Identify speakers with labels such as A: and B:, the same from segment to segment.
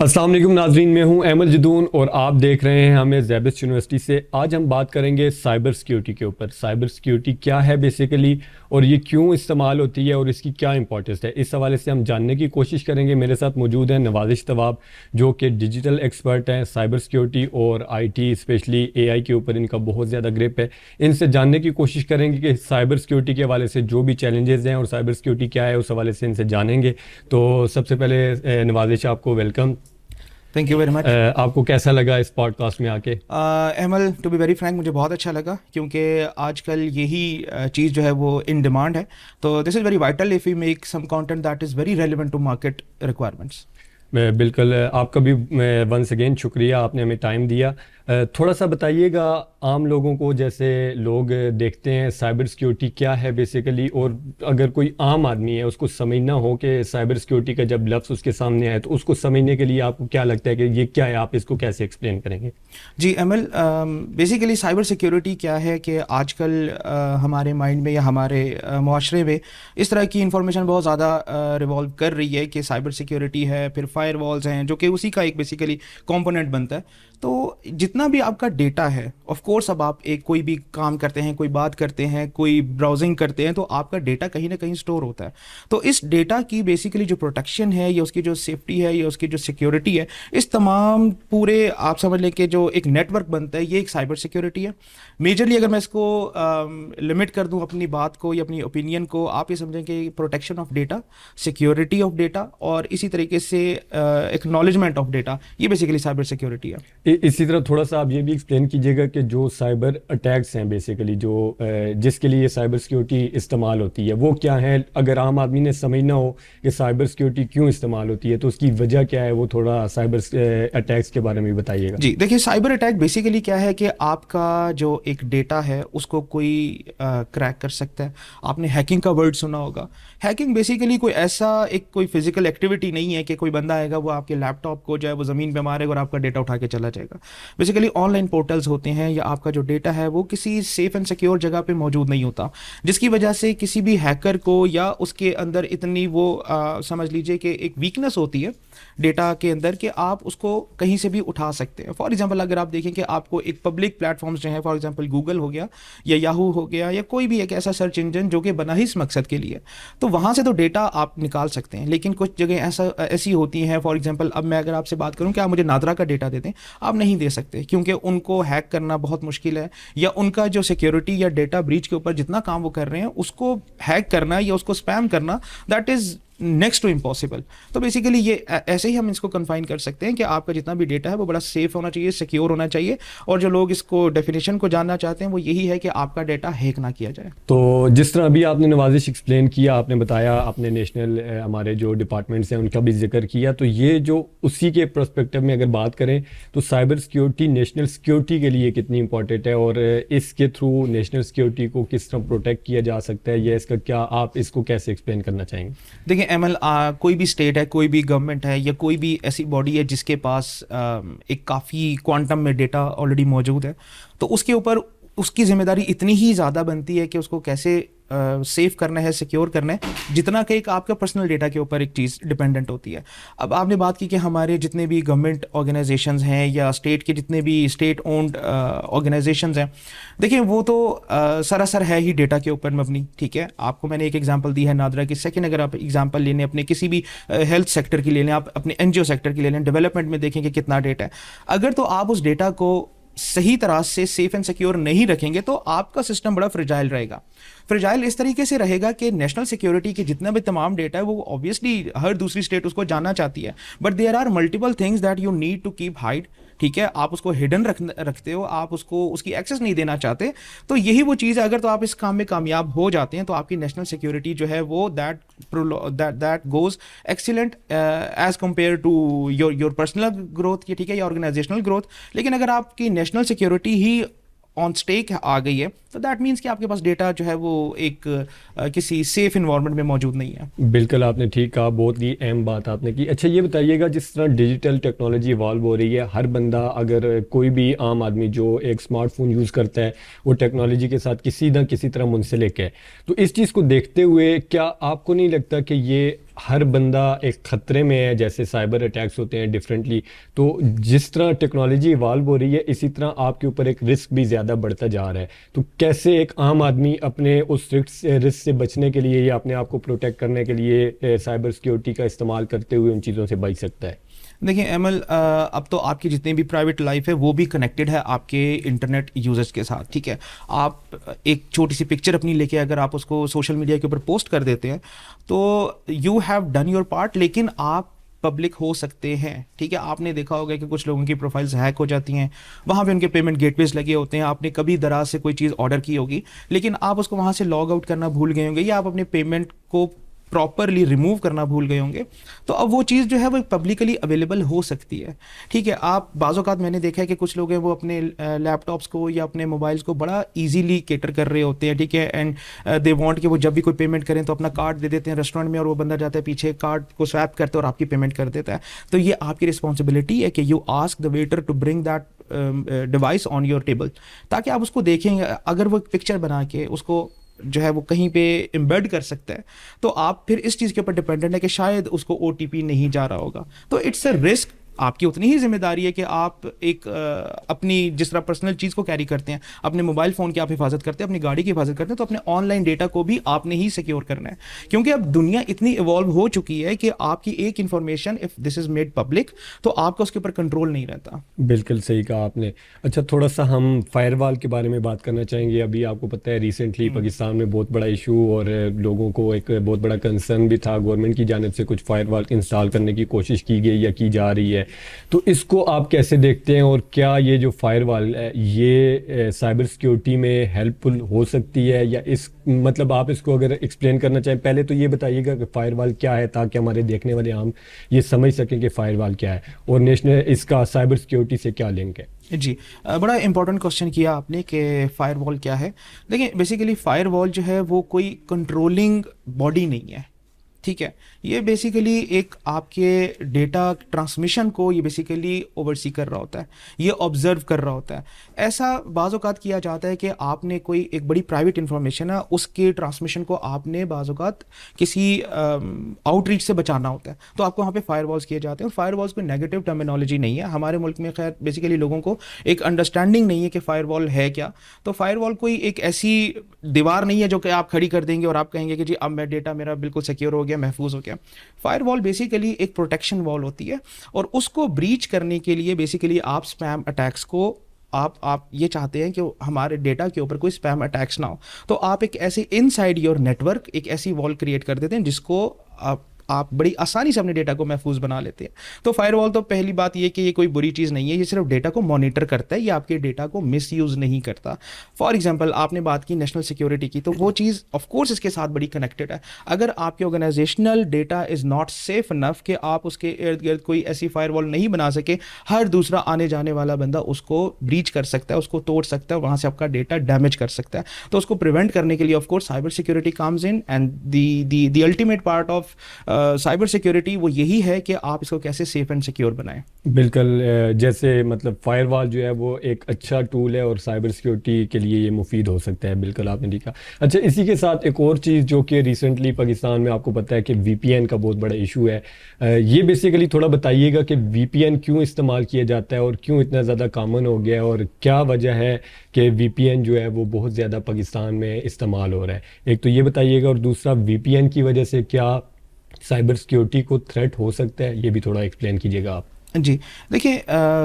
A: السلام علیکم ناظرین، میں ہوں احمد جدون اور آپ دیکھ رہے ہیں ہمیں زیبس یونیورسٹی سے۔ آج ہم بات کریں گے سائبر سیکیورٹی کے اوپر۔ سائبر سیکیورٹی کیا ہے بیسیکلی، اور یہ کیوں استعمال ہوتی ہے اور اس کی کیا امپورٹنس ہے، اس حوالے سے ہم جاننے کی کوشش کریں گے۔ میرے ساتھ موجود ہیں نوازش طواب، جو کہ ڈیجیٹل ایکسپرٹ ہیں سائبر سیکیورٹی اور آئی ٹی، اسپیشلی اے آئی کے اوپر ان کا بہت زیادہ گرپ ہے۔ ان سے جاننے کی کوشش کریں گے کہ سائبر سیکیورٹی کے حوالے سے جو بھی چیلنجز ہیں اور سائبر سیکیورٹی کیا ہے، اس حوالے سے ان سے جانیں گے۔ تو سب سے پہلے نوازش، آپ کو welcome.
B: Thank you very much.
A: آپ کو کیسا لگا اس پوڈ کاسٹ میں آ کے؟
B: Ahmed, to be very frank, مجھے بہت اچھا لگا کیونکہ آج کل یہی چیز جو ہے وہ ان ڈیمانڈ ہے، تو this is very vital if you make some content that is very relevant to market requirements.
A: بالکل، آپ کا بھی ونس اگین شکریہ، آپ نے ہمیں ٹائم دیا۔ تھوڑا سا بتائیے گا عام لوگوں کو، جیسے لوگ دیکھتے ہیں سائبر سیکیورٹی کیا ہے بیسیکلی، اور اگر کوئی عام آدمی ہے اس کو سمجھنا ہو کہ سائبر سیکیورٹی کا جب لفظ اس کے سامنے آئے تو اس کو سمجھنے کے لیے آپ کو کیا لگتا ہے کہ یہ کیا ہے، آپ اس کو کیسے ایکسپلین کریں گے؟
B: جی ایمل، بیسیکلی سائبر سیکیورٹی کیا ہے کہ آج کل ہمارے مائنڈ میں یا ہمارے معاشرے میں اس طرح کی انفارمیشن بہت زیادہ ریوالو کر رہی ہے کہ سائبر سیکیورٹی ہے، پھر فائر والز ہیں جو کہ اسی کا ایک بیسیکلی کمپوننٹ بنتا ہے۔ تو جتنا بھی آپ کا ڈیٹا ہے، آف کورس اب آپ کوئی بھی کام کرتے ہیں، کوئی بات کرتے ہیں، کوئی براؤزنگ کرتے ہیں، تو آپ کا ڈیٹا کہیں نہ کہیں سٹور ہوتا ہے۔ تو اس ڈیٹا کی بیسیکلی جو پروٹیکشن ہے یا اس کی جو سیفٹی ہے یا اس کی جو سیکیورٹی ہے، اس تمام پورے آپ سمجھ لیں کہ جو ایک نیٹ ورک بنتا ہے، یہ ایک سائبر سیکیورٹی ہے۔ میجرلی اگر میں اس کو لمٹ کر دوں اپنی بات کو یا اپنی اوپینین کو، آپ یہ سمجھیں کہ protection of data, security of data, اور اسی طریقے سے ایکنالجمنٹ آف ڈیٹا، یہ بیسیکلی سائبر سیکیورٹی ہے۔
A: اسی طرح تھوڑا سا آپ یہ بھی ایکسپلین کیجیے گا کہ جو سائبر اٹیکس ہیں بیسیکلی، جو جس کے لیے سائبر سیکیورٹی استعمال ہوتی ہے، وہ کیا ہیں؟ اگر عام آدمی نے سمجھنا ہو کہ سائبر سیکیورٹی کیوں استعمال ہوتی ہے تو اس کی وجہ کیا ہے، وہ تھوڑا سائبر اٹیکس کے بارے میں بتائیے گا۔
B: جی دیکھیے، سائبر اٹیک بیسیکلی کیا ہے کہ آپ کا جو ایک ڈیٹا ہے اس کو کوئی کریک کر سکتا ہے۔ آپ نے ہیکنگ کا ورڈ سنا ہوگا۔ ہیکنگ بیسیکلی کوئی ایسا کوئی فزیکل ایکٹیویٹی نہیں ہے کہ کوئی بندہ آئے گا، وہ آپ کے لیپ ٹاپ کو جو ہے وہ زمین پہ مارے گا اور آپ کا ڈیٹا اٹھا کے چلا جائے گا۔ بیسیکلی آن لائن پورٹلز ہوتے ہیں یا آپ کا جو ڈیٹا ہے وہ کسی سیف اینڈ سیکیور جگہ پہ موجود نہیں ہوتا، جس کی وجہ سے کسی بھی ہیکر کو یا اس کے اندر اتنی وہ سمجھ لیجئے کہ ایک ویکنس ہوتی ہے ڈیٹا کے اندر کہ آپ اس کو کہیں سے بھی اٹھا سکتے ہیں۔ فار ایگزامپل اگر آپ دیکھیں کہ آپ کو ایک پبلک پلیٹ فارمز جو ہیں، فار ایگزامپل گوگل ہو گیا یا یاہو ہو گیا یا کوئی بھی ایک ایسا سرچ انجن جو کہ بنا ہی اس مقصد کے لیے، تو وہاں سے تو ڈیٹا آپ نکال سکتے ہیں، لیکن کچھ جگہ ایسی ہوتی ہیں، فار ایگزامپل اب میں اگر آپ سے بات کروں کہ آپ مجھے نادرا کا ڈیٹا دے دیں، آپ نہیں دے سکتے کیونکہ ان کو ہیک کرنا بہت مشکل ہے، یا ان کا جو سیکیورٹی یا ڈیٹا بریچ کے اوپر جتنا کام وہ کر رہے ہیں اس کو ہیک کرنا یا اس کو اسپیم کرنا، that is next to impossible. تو بیسیکلی یہ ایسے ہی ہم اس کو کنفائن کر سکتے ہیں کہ آپ کا جتنا بھی ڈیٹا ہے وہ بڑا سیف ہونا چاہیے، سیکیور ہونا چاہیے، اور جو لوگ اس کو ڈیفینیشن کو جاننا چاہتے ہیں وہ یہی ہے کہ آپ کا ڈیٹا ہیک نہ کیا جائے۔
A: تو جس طرح ابھی آپ نے نوازش ایکسپلین کیا، آپ نے بتایا، آپ نے نیشنل ہمارے جو ڈپارٹمنٹس ہیں ان کا بھی ذکر کیا، تو یہ جو اسی کے پرسپیکٹو میں اگر بات کریں تو سائبر سیکیورٹی نیشنل سیکیورٹی کے لیے کتنی امپورٹنٹ ہے، اور اس کے تھرو نیشنل سیکیورٹی کو کس طرح پروٹیکٹ کیا جا سکتا ہے، یا اس کا کیا آپ اس کو کیسے ایکسپلین کرنا چاہیں گے؟
B: دیکھیں ایم ایل، کوئی بھی اسٹیٹ ہے، کوئی بھی گورنمنٹ ہے، یا کوئی بھی ایسی باڈی ہے جس کے پاس ایک کافی کوانٹم میں ڈیٹا آلریڈی موجود ہے، تو اس کے اوپر اس کی ذمہ داری اتنی ہی زیادہ بنتی ہے کہ اس کو کیسے سیف کرنا ہے، سیکیور کرنا ہے، جتنا کہ ایک آپ کا پرسنل ڈیٹا کے اوپر ایک چیز ڈپینڈنٹ ہوتی ہے۔ اب آپ نے بات کی کہ ہمارے جتنے بھی گورنمنٹ آرگنائزیشنز ہیں یا اسٹیٹ کے جتنے بھی اسٹیٹ اونڈ آرگنائزیشنز ہیں، دیکھیں وہ تو سراسر ہے ہی ڈیٹا کے اوپر مبنی، ٹھیک ہے۔ آپ کو میں نے ایک ایگزامپل دی ہے نادرا کی۔ سیکنڈ اگر آپ ایگزامپل لے لیں اپنے کسی بھی ہیلتھ سیکٹر کی لے لیں، آپ اپنے این جی او سیکٹر کی لے لیں، ڈیولپمنٹ میں دیکھیں کہ کتنا ڈیٹا ہے، اگر تو آپ اس ڈیٹا کو صحیح طرح سے سیف اینڈ سیکیور نہیں رکھیں گے تو آپ کا سسٹم بڑا فرجائل رہے گا۔ فرجائل اس طریقے سے رہے گا کہ نیشنل سیکیورٹی کے جتنا بھی تمام ڈیٹا ہے وہ آبویسلی ہر دوسری اسٹیٹ اس کو جاننا چاہتی ہے، but there are multiple things that you need to keep hide, ٹھیک ہے۔ آپ اس کو ہڈن رکھتے ہو، آپ اس کو اس کی ایکسیس نہیں دینا چاہتے، تو یہی وہ چیز ہے۔ اگر تو آپ اس کام میں کامیاب ہو جاتے ہیں تو آپ کی نیشنل سیکیورٹی جو ہے وہ that goes excellent as compare to your personal growth, ٹھیک ہے، یا آرگنائزیشنل گروتھ۔ لیکن اگر آپ کی نیشنل سیکیورٹی ہی آن اسٹیک آ گئی ہے تو دیٹ مینس کہ آپ کے پاس ڈیٹا جو ہے وہ ایک کسی سیف انوائرمنٹ میں موجود نہیں ہے۔
A: بالکل آپ نے ٹھیک کہا، بہت ہی اہم بات آپ نے کی۔ اچھا یہ بتائیے گا، جس طرح ڈیجیٹل ٹیکنالوجی ایوالو ہو رہی ہے، ہر بندہ، اگر کوئی بھی عام آدمی جو ایک اسمارٹ فون یوز کرتا ہے وہ ٹیکنالوجی کے ساتھ کسی نہ کسی طرح منسلک ہے، تو اس چیز کو دیکھتے ہوئے کیا آپ کو نہیں لگتا کہ یہ ہر بندہ ایک خطرے میں ہے، جیسے سائبر اٹیکس ہوتے ہیں ڈفرینٹلی، تو جس طرح ٹیکنالوجی ایوالو ہو رہی ہے اسی طرح آپ کے اوپر ایک رسک بھی زیادہ بڑھتا جا رہا ہے. تو کیسے ایک عام آدمی اپنے اس رسک سے بچنے کے لیے یا اپنے آپ کو پروٹیکٹ کرنے کے لیے سائبر سیکیورٹی کا استعمال کرتے ہوئے ان چیزوں سے بچ سکتا ہے؟
B: دیکھیں ایمل، اب تو آپ کی جتنی بھی پرائیویٹ لائف ہے وہ بھی کنیکٹڈ ہے آپ کے انٹرنیٹ یوزرز کے ساتھ، ٹھیک ہے. آپ ایک چھوٹی سی پکچر اپنی لے کے اگر آپ اس کو سوشل میڈیا کے اوپر پوسٹ کر دیتے ہیں تو you have done your part, لیکن آپ پبلک ہو سکتے ہیں، ٹھیک ہے. آپ نے دیکھا ہوگا کہ کچھ لوگوں کی پروفائلز ہیک ہو جاتی ہیں، وہاں پہ ان کے پیمنٹ گیٹ ویز لگے ہوتے ہیں. آپ نے کبھی دراز سے کوئی چیز آرڈر کی ہوگی لیکن آپ اس کو وہاں سے لاگ آؤٹ کرنا بھول گئے ہوں گے، یا آپ اپنے پیمنٹ کو پراپرلی ریموو کرنا بھول گئے ہوں گے، تو اب وہ چیز جو ہے وہ پبلکلی اویلیبل ہو سکتی ہے، ٹھیک ہے. آپ بعض اوقات میں نے دیکھا ہے کہ کچھ لوگ ہیں وہ اپنے لیپ ٹاپس کو یا اپنے موبائلس کو بڑا ایزیلی کیٹر کر رہے ہوتے ہیں، ٹھیک ہے. اینڈ دے وانٹ کہ وہ جب بھی کوئی پیمنٹ کریں تو اپنا کارڈ دے دیتے ہیں ریسٹورینٹ میں، اور وہ بندہ جاتا ہے پیچھے کارڈ کو سویپ کرتا ہے اور آپ کی پیمنٹ کر دیتا ہے. تو یہ آپ کی رسپانسبلٹی ہے کہ you ask the waiter to bring that device on your table, تاکہ آپ اس کو دیکھیں. اگر وہ پکچر بنا کے اس کو جو ہے وہ کہیں پہ امبیڈ کر سکتا ہے تو آپ پھر اس چیز کے اوپر ڈپینڈنٹ ہے کہ شاید اس کو او ٹی پی نہیں جا رہا ہوگا. تو اٹس اے رسک. آپ کی اتنی ہی ذمہ داری ہے کہ آپ ایک اپنی جس طرح پرسنل چیز کو کیری کرتے ہیں، اپنے موبائل فون کی آپ حفاظت کرتے ہیں، اپنی گاڑی کی حفاظت کرتے ہیں، تو اپنے آن لائن ڈیٹا کو بھی آپ نے ہی سیکیور کرنا ہے. کیونکہ اب دنیا اتنی ایوالو ہو چکی ہے کہ آپ کی ایک information if this is made public تو آپ کا اس کے اوپر کنٹرول نہیں رہتا.
A: بالکل صحیح کہا آپ نے. اچھا، تھوڑا سا ہم فائر وال کے بارے میں بات کرنا چاہیں گے. ابھی آپ کو پتہ ہے ریسنٹلی پاکستان میں بہت بڑا ایشو اور لوگوں کو ایک بہت بڑا کنسرن بھی تھا. گورنمنٹ کی جانب سے کچھ فائر وال انسٹال کرنے کی کوشش کی گئی یا کی جا رہی ہے. تو اس کو آپ کیسے دیکھتے ہیں، اور کیا یہ جو فائر وال ہے یہ سائبر سیکیورٹی میں ہیلپ فل ہو سکتی ہے، یا اس مطلب آپ اس کو اگر ایکسپلین کرنا چاہیں پہلے تو یہ بتائیے گا کہ فائر وال کیا ہے، تاکہ ہمارے دیکھنے والے عام یہ سمجھ سکیں کہ فائر وال کیا ہے اور نیشنل اس کا سائبر سیکیورٹی سے کیا لنک ہے.
B: جی، بڑا امپورٹنٹ کوشچن کیا آپ نے کہ فائر وال کیا ہے. دیکھیں بیسیکلی فائر وال جو ہے وہ کوئی کنٹرولنگ باڈی نہیں ہے، ٹھیک ہے. یہ بیسیکلی ایک آپ کے ڈیٹا ٹرانسمیشن کو یہ بیسیکلی اوور سی کر رہا ہوتا ہے، یہ آبزرو کر رہا ہوتا ہے. ایسا بعض اوقات کیا جاتا ہے کہ آپ نے کوئی ایک بڑی پرائیویٹ انفارمیشن ہے، اس کے ٹرانسمیشن کو آپ نے بعض اوقات کسی آؤٹ ریچ سے بچانا ہوتا ہے، تو آپ کو وہاں پہ فائر والز کیے جاتے ہیں. اور فائر والز کوئی نیگیٹو ٹرمینالوجی نہیں ہے ہمارے ملک میں. خیر بیسیکلی لوگوں کو ایک انڈرسٹینڈنگ نہیں ہے کہ فائر وال ہے کیا. تو فائر وال کوئی ایک ایسی دیوار نہیں ہے جو کہ آپ کھڑی کر دیں گے اور آپ کہیں گے کہ جی اب میں ڈیٹا میرا بالکل سیکیور ہو گیا، محفوظ ہو گیا. فائر وال بیسیکلی ایک پروٹیکشن وال ہوتی ہے، اور اس کو بریچ کرنے کے لیے بیسیکلی آپ اسپیم اٹیکس کو آپ یہ چاہتے ہیں کہ ہمارے ڈیٹا کے اوپر کوئی اسپیم اٹیکس نہ ہو، تو آپ ایک ایسے ان سائڈ یور نیٹورک ایک ایسی وال کریٹ کر دیتے ہیں جس کو آپ بڑی آسانی سے اپنے ڈیٹا کو محفوظ بنا لیتے ہیں. تو فائر وال تو پہلی بات یہ کہ یہ کوئی بری چیز نہیں ہے، یہ صرف ڈیٹا کو مانیٹر کرتا ہے، یہ آپ کے ڈیٹا کو مس یوز نہیں کرتا. فار ایگزامپل آپ نے بات کی نیشنل سیکیورٹی کی، تو وہ چیز آف کورس اس کے ساتھ بڑی کنیکٹڈ ہے. اگر آپ کے organisational data is not safe enough کہ آپ اس کے ارد گرد کوئی ایسی فائر وال نہیں بنا سکے، ہر دوسرا آنے جانے والا بندہ اس کو بریچ کر سکتا ہے، اس کو توڑ سکتا ہے، وہاں سے آپ کا ڈیٹا ڈیمیج کر سکتا ہے. تو اس کو پریونٹ کرنے کے لیے of course cyber security comes in, and the ultimate part of cyber security وہ یہی ہے کہ آپ اس کو کیسے سیف اینڈ سیکیور بنائیں.
A: بالکل، جیسے مطلب فائر وال جو ہے وہ ایک اچھا ٹول ہے اور سائبر سیکیورٹی کے لیے یہ مفید ہو سکتا ہے. بالکل آپ نے ٹھیک کہا. اچھا، اسی کے ساتھ ایک اور چیز جو کہ ریسنٹلی پاکستان میں آپ کو پتہ ہے کہ وی پی این کا بہت بڑا ایشو ہے. یہ بیسیکلی تھوڑا بتائیے گا کہ وی پی این کیوں استعمال کیا جاتا ہے اور کیوں اتنا زیادہ کامن ہو گیا ہے، اور کیا وجہ ہے کہ وی پی این جو ہے وہ بہت زیادہ پاکستان میں استعمال ہو رہا ہے. ایک تو یہ بتائیے گا، اور دوسرا وی پی این کی وجہ سے کیا سائبر سیکیورٹی کو تھریٹ ہو سکتا ہے، یہ بھی تھوڑا ایکسپلین کیجیے گا آپ.
B: جی دیکھیں،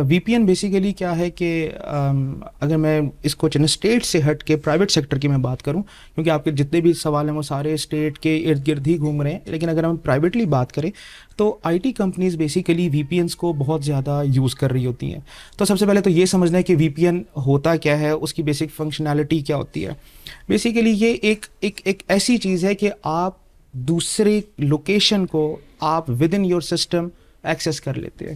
B: وی پی این بیسیکلی کیا ہے کہ اگر میں اس کو اسٹیٹ سے ہٹ کے پرائیویٹ سیکٹر کی میں بات کروں، کیونکہ آپ کے جتنے بھی سوال ہیں وہ سارے اسٹیٹ کے ارد گرد ہی گھوم رہے ہیں، لیکن اگر ہم پرائیویٹلی بات کریں تو I T companies basically V P Ns کو بہت زیادہ یوز کر رہی ہوتی ہیں. تو سب سے پہلے تو یہ سمجھنا ہے کہ وی پی این ہوتا کیا ہے، اس کی بیسک فنکشنالٹی کیا ہوتی ہے. بیسیکلی یہ ایک ایسی چیز ہے کہ آپ دوسرے لوکیشن کو آپ with in your system access کر لیتے ہیں.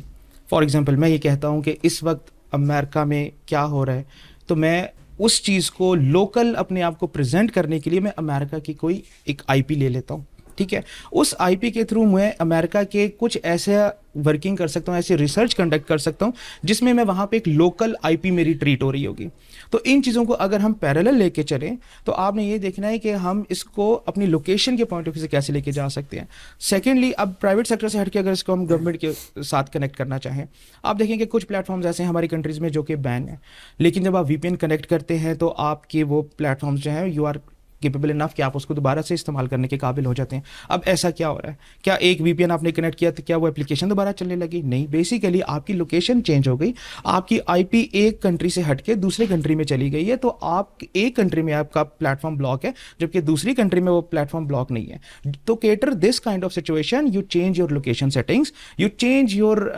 B: فار ایگزامپل میں یہ کہتا ہوں کہ اس وقت امریکہ میں کیا ہو رہا ہے، تو میں اس چیز کو لوکل اپنے آپ کو پریزنٹ کرنے کے لیے میں امریکہ کی کوئی ایک آئی پی لے لیتا ہوں، ٹھیک ہے. اس آئی پی کے تھرو میں امریکہ کے کچھ ایسے ورکنگ کر سکتا ہوں, ایسی ریسرچ کنڈکٹ کر سکتا ہوں جس میں وہاں پہ ایک لوکل آئی پی میری ٹریٹ ہو رہی ہوگی. تو ان چیزوں کو اگر ہم پیرالل لے کے چلیں تو آپ نے یہ دیکھنا ہے کہ ہم اس کو اپنی لوکیشن کے پوائنٹ آف ویو سے کیسے لے کے جا سکتے ہیں. سیکنڈلی, اب پرائیویٹ سیکٹر سے ہٹ کے اگر اس کو ہم گورنمنٹ کے ساتھ کنیکٹ کرنا چاہیں, آپ دیکھیں کہ کچھ پلیٹ فارمز ایسے ہیں ہماری کنٹریز میں جو کہ بین ہیں, لیکن جب آپ وی پی این کنیکٹ کرتے ہیں تو آپ کے وہ پلیٹ فارمز جو ہیں یو آر کیپیبل انف کہ آپ اس کو دوبارہ سے استعمال کرنے کے قابل ہو جاتے ہیں. اب ایسا کیا ہو رہا ہے, کیا ایک وی پی این آپ نے کنیکٹ کیا تو کیا وہ اپلیکیشن دوبارہ چلنے لگی؟ نہیں, بیسیکلی آپ کی لوکیشن چینج ہو گئی, آپ کی آئی پی ایک کنٹری سے ہٹ کے دوسرے کنٹری میں چلی گئی ہے, تو آپ ایک کنٹری میں آپ کا پلیٹ فارم بلاک ہے جبکہ دوسری کنٹری میں وہ پلیٹ فارم بلاک نہیں ہے. تو cater this kind of situation, you change your location settings, you change your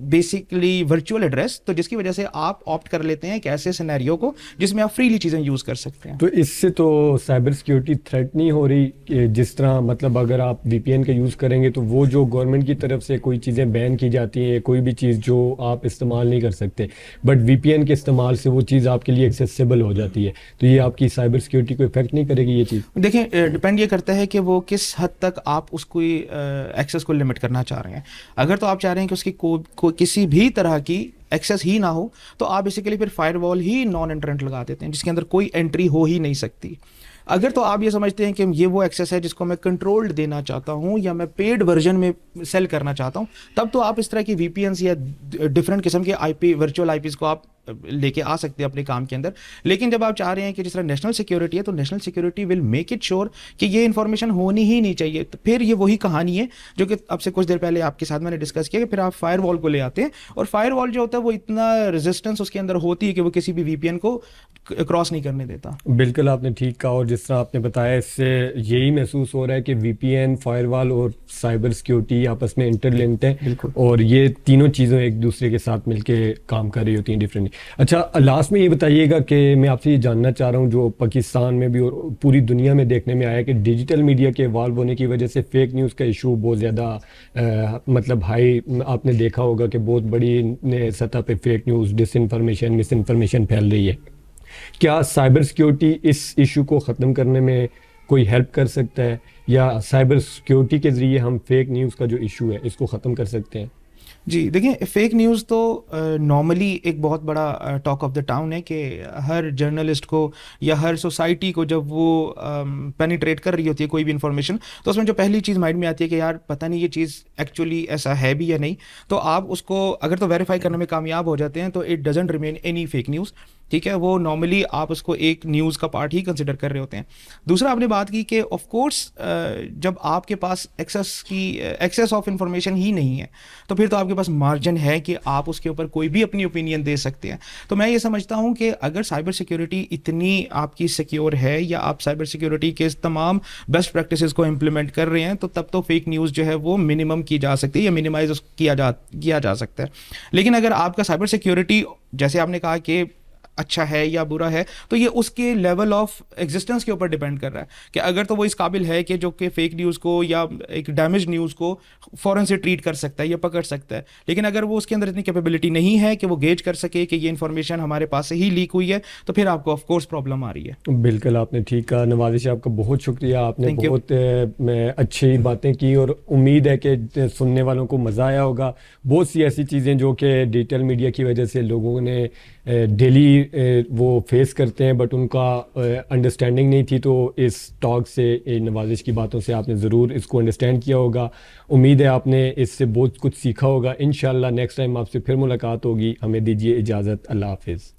B: basically virtual address, تو جس کی وجہ سے آپ آپٹ کر لیتے ہیں ایک ایسے سینیریو کو جس میں آپ فریلی چیزیں یوز کر سکتے ہیں.
A: تو اس سے تو سائبر سیکیورٹی تھریٹ نہیں ہو رہی کہ جس طرح مطلب اگر آپ وی پی این کا یوز کریں گے تو وہ جو گورنمنٹ کی طرف سے کوئی چیزیں بین کی جاتی ہیں, کوئی بھی چیز جو آپ استعمال نہیں کر سکتے, بٹ وی پی این کے استعمال سے وہ چیز آپ کے لیے ایکسیسیبل ہو جاتی ہے, تو یہ آپ کی سائبر سیکیورٹی کو افیکٹ نہیں کرے گی یہ چیز؟
B: دیکھیں, ڈپینڈ یہ کرتا ہے کہ وہ کس حد تک آپ اس کو ایکسیس کو لمٹ کرنا چاہ رہے ہیں. اگر تو آپ چاہ رہے ہیں کہ اس کی کسی بھی طرح کی ایکسیس ہی نہ ہو تو آپ بیسیکلی پھر فائر وال ہی نان انٹرنٹ لگا دیتے ہیں جس کے اندر کوئی انٹری ہو ہی نہیں سکتی. اگر تو آپ یہ سمجھتے ہیں کہ یہ وہ ایکسیس ہے جس کو میں کنٹرولڈ دینا چاہتا ہوں یا میں پیڈ ورژن میں سیل کرنا چاہتا ہوں, تب تو آپ اس طرح کی وی پی اینس یا ڈفرینٹ قسم کے آئی پی ورچوئل آئی پیز کو آپ لے کے آ سکتے ہیں اپنے کام کے اندر. لیکن جب آپ چاہ رہے ہیں کہ جس طرح نیشنل سیکیورٹی ہے تو national security will make it sure کہ یہ انفارمیشن ہونی ہی نہیں چاہیے, تو پھر یہ وہی کہانی ہے جو کہ اب سے کچھ دیر پہلے آپ کے ساتھ میں نے ڈسکس کیا کہ پھر آپ فائر وال کو لے آتے ہیں, اور فائر وال جو ہوتا ہے وہ اتنا ریزسٹنس اس کے اندر ہوتی ہے کہ وہ کسی بھی وی پی این کو کراس نہیں کرنے دیتا.
A: بالکل آپ نے ٹھیک کہا, اور جس طرح آپ نے بتایا اس سے یہی محسوس ہو رہا ہے کہ وی پی این, فائر وال اور سائبر سیکیورٹی آپس میں انٹر لنکڈ ہیں, اور یہ تینوں چیزیں ایک دوسرے کے ساتھ مل کے کام کر رہی ہوتی ہیں ڈفرینٹلی. اچھا, لاسٹ میں یہ بتائیے گا کہ میں آپ سے یہ جاننا چاہ رہا ہوں, جو پاکستان میں بھی اور پوری دنیا میں دیکھنے میں آیا کہ ڈیجیٹل میڈیا کے ایوالو ہونے کی وجہ سے فیک نیوز کا ایشو بہت زیادہ مطلب ہائی, آپ نے دیکھا ہوگا کہ بہت بڑی سطح پہ فیک نیوز, ڈس انفارمیشن, مس انفارمیشن پھیل رہی ہے. کیا سائبر سیکیورٹی اس ایشو کو ختم کرنے میں کوئی ہیلپ کر سکتا ہے, یا سائبر سیکیورٹی کے ذریعے ہم فیک نیوز کا جو ایشو ہے اس کو ختم کر سکتے ہیں؟
B: جی دیکھیں, فیک نیوز تو نارملی ایک بہت بڑا ٹاک آف دا ٹاؤن ہے کہ ہر جرنلسٹ کو یا ہر سوسائٹی کو جب وہ پینیٹریٹ کر رہی ہوتی ہے کوئی بھی انفارمیشن, تو اس میں جو پہلی چیز مائنڈ میں آتی ہے کہ یار پتہ نہیں یہ چیز ایکچولی ایسا ہے بھی یا نہیں, تو آپ اس کو اگر تو ویریفائی کرنے میں کامیاب ہو جاتے ہیں تو it doesn't remain any fake news. ٹھیک ہے, وہ نارملی آپ اس کو ایک نیوز کا پارٹ ہی کنسیڈر کر رہے ہوتے ہیں. دوسرا آپ نے بات کی کہ آف کورس جب آپ کے پاس ایکسیس آف انفارمیشن ہی نہیں ہے تو پھر تو آپ کے پاس مارجن ہے کہ آپ اس کے اوپر کوئی بھی اپنی اوپینین دے سکتے ہیں. تو میں یہ سمجھتا ہوں کہ اگر سائبر سیکیورٹی اتنی آپ کی سیکیور ہے یا آپ سائبر سیکیورٹی کے تمام بیسٹ پریکٹسز کو امپلیمنٹ کر رہے ہیں تو تب تو فیک نیوز جو ہے وہ منیمم کی جا سکتی ہے یا منیمائز کیا جا سکتا ہے. لیکن اگر آپ کا سائبر سیکیورٹی جیسے آپ نے کہا کہ اچھا ہے یا برا ہے, تو یہ اس کے لیول آف ایگزسٹنس کے اوپر ڈیپینڈ کر رہا ہے کہ اگر تو وہ اس قابل ہے کہ جو کہ فیک نیوز کو یا ایک ڈیمیج نیوز کو فوراً سے ٹریٹ کر سکتا ہے یا پکڑ سکتا ہے, لیکن اگر وہ اس کے اندر اتنی کیپیبلٹی نہیں ہے کہ وہ گیج کر سکے کہ یہ انفارمیشن ہمارے پاس سے ہی لیک ہوئی ہے, تو پھر آپ کو آف کورس پرابلم آ رہی ہے.
A: بالکل آپ نے ٹھیک کہا. نوازش آپ کا بہت شکریہ, آپ نے بہت اچھی باتیں کی, اور امید ہے کہ سننے والوں کو مزہ آیا ہوگا. بہت سی ایسی چیزیں جو کہ ڈیجیٹل میڈیا کی وجہ سے لوگوں نے ڈیلی وہ فیس کرتے ہیں بٹ ان کا انڈرسٹینڈنگ نہیں تھی, تو اس ٹاک سے, نوازش کی باتوں سے آپ نے ضرور اس کو انڈرسٹینڈ کیا ہوگا. امید ہے آپ نے اس سے بہت کچھ سیکھا ہوگا. انشاءاللہ نیکسٹ ٹائم آپ سے پھر ملاقات ہوگی. ہمیں دیجیے اجازت. اللہ حافظ.